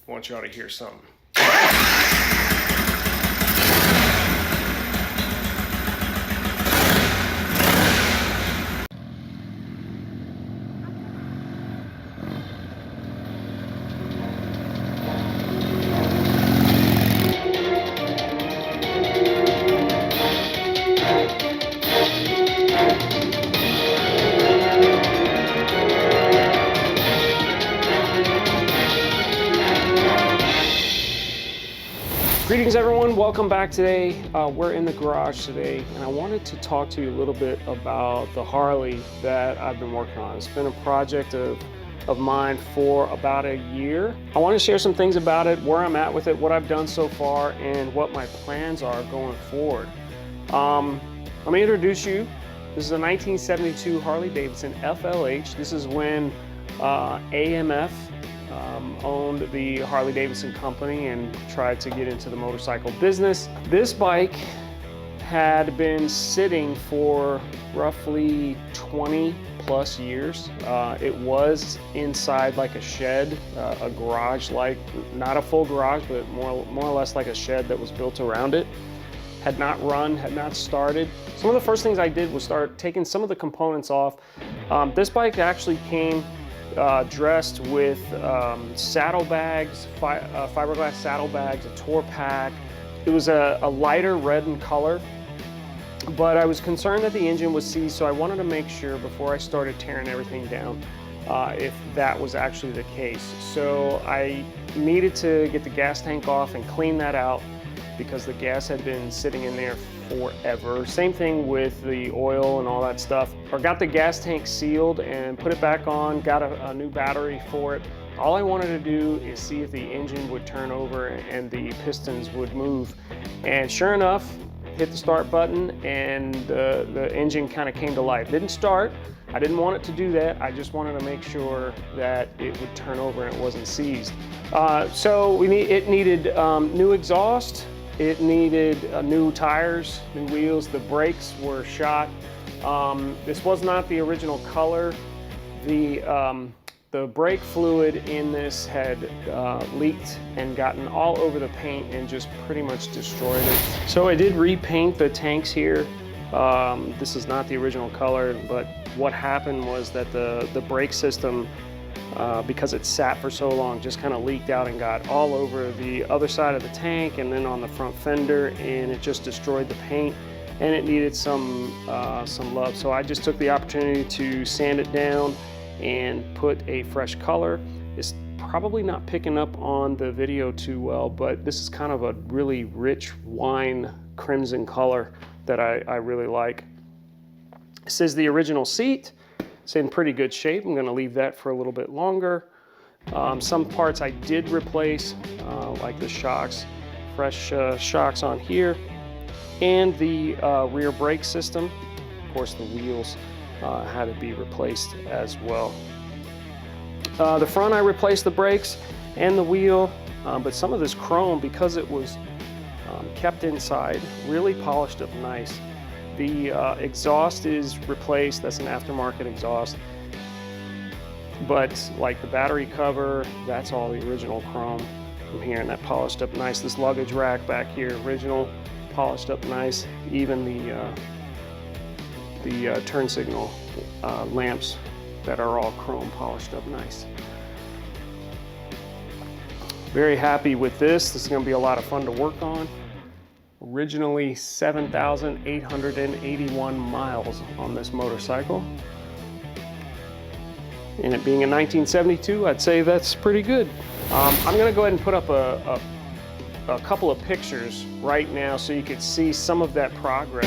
I want y'all to hear something. Greetings everyone, welcome back today. We're in the garage today and I wanted to talk to you a little bit about the Harley that I've been working on. It's been a project of mine for about a year. I want to share some things about it, where I'm at with it, what I've done so far, and what my plans are going forward. Let me introduce you. This is a 1972 Harley-Davidson FLH. This is when AMF owned the Harley-Davidson company and tried to get into the motorcycle business. This bike had been sitting for roughly 20 plus years. It was inside like a shed, a garage, like not a full garage, but more or less like a shed that was built around it. Had not run, had not started. Some of the first things I did was start taking some of the components off. This bike actually came dressed with saddlebags, fiberglass saddlebags, a tour pack. It was a lighter red in color, but I was concerned that the engine was seized, so I wanted to make sure before I started tearing everything down if that was actually the case. So I needed to get the gas tank off and clean that out because the gas had been sitting in there forever. Same thing with the oil and all that stuff. I got the gas tank sealed and put it back on, got a new battery for it. All I wanted to do is see if the engine would turn over and the pistons would move. And sure enough, hit the start button and the engine kind of came to life. Didn't start. I didn't want it to do that. I just wanted to make sure that it would turn over and it wasn't seized. So it needed new exhaust. It needed new tires, new wheels. The brakes were shot. This was not the original color. The brake fluid in this had leaked and gotten all over the paint and just pretty much destroyed it. So I did repaint the tanks here. This is not the original color, but what happened was that the brake system, because it sat for so long, just kind of leaked out and got all over the other side of the tank and then on the front fender, and it just destroyed the paint and it needed some love. So I just took the opportunity to sand it down and put a fresh color. It's probably not picking up on the video too well, but this is kind of a really rich wine crimson color that I really like. This is the original seat. It's in pretty good shape. I'm gonna leave that for a little bit longer. Some parts I did replace, like the shocks, fresh shocks on here, and the rear brake system. Of course, the wheels had to be replaced as well. The front, I replaced the brakes and the wheel, but some of this chrome, because it was kept inside, really polished up nice. The exhaust is replaced. That's an aftermarket exhaust. But like the battery cover, that's all the original chrome from here, and that polished up nice. This luggage rack back here, original, polished up nice. Even the turn signal lamps that are all chrome, polished up nice. Very happy with this. This is going to be a lot of fun to work on. Originally 7,881 miles on this motorcycle. And it being in 1972, I'd say that's pretty good. I'm gonna go ahead and put up a couple of pictures right now so you can see some of that progress.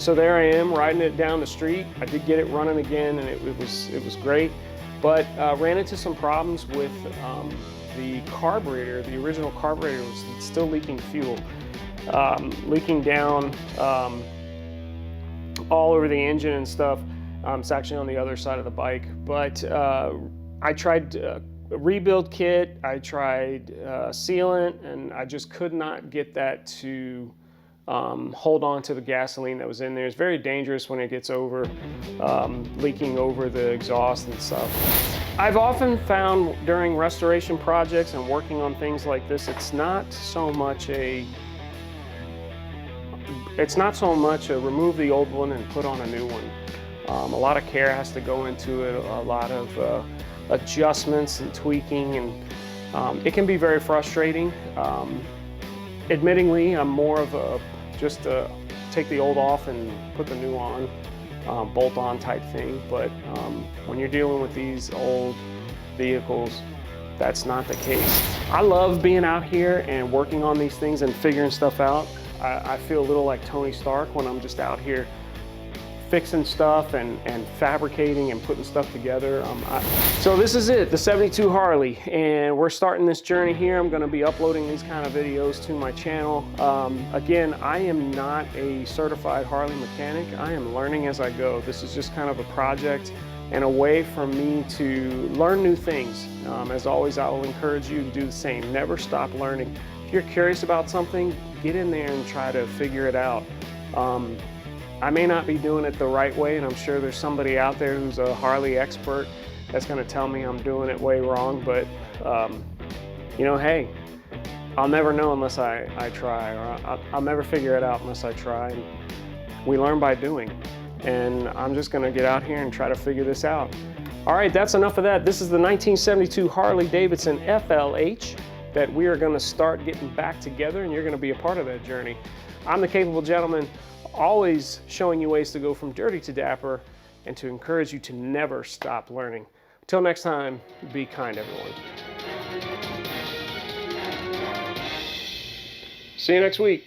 So there I am riding it down the street. I did get it running again, and it was great, but ran into some problems with the carburetor. The original carburetor was still leaking fuel, leaking down all over the engine and stuff. It's actually on the other side of the bike, but I tried a rebuild kit, I tried sealant, and I just could not get that to hold on to the gasoline that was in there. It's very dangerous when it gets over, leaking over the exhaust and stuff. I've often found during restoration projects and working on things like this, it's not so much a remove the old one and put on a new one. A lot of care has to go into it, a lot of adjustments and tweaking, and it can be very frustrating. Admittingly, I'm more of a just take the old off and put the new on, bolt on type thing, but when you're dealing with these old vehicles, that's not the case. I love being out here and working on these things and figuring stuff out. I feel a little like Tony Stark when I'm just out here fixing stuff and fabricating and putting stuff together. So this is it, the 72 Harley, and we're starting this journey here. I'm gonna be uploading these kind of videos to my channel. Again, I am not a certified Harley mechanic. I am learning as I go. This is just kind of a project and a way for me to learn new things. As always, I will encourage you to do the same. Never stop learning. If you're curious about something, get in there and try to figure it out. I may not be doing it the right way, and I'm sure there's somebody out there who's a Harley expert that's going to tell me I'm doing it way wrong, but you know, hey, I'll never know unless I try, or I'll never figure it out unless I try. And we learn by doing, and I'm just going to get out here and try to figure this out. All right, that's enough of that. This is the 1972 Harley-Davidson FLH that we are going to start getting back together, and you're going to be a part of that journey. I'm the Capable Gentleman, always showing you ways to go from dirty to dapper and to encourage you to never stop learning. Until next time, be kind, everyone. See you next week.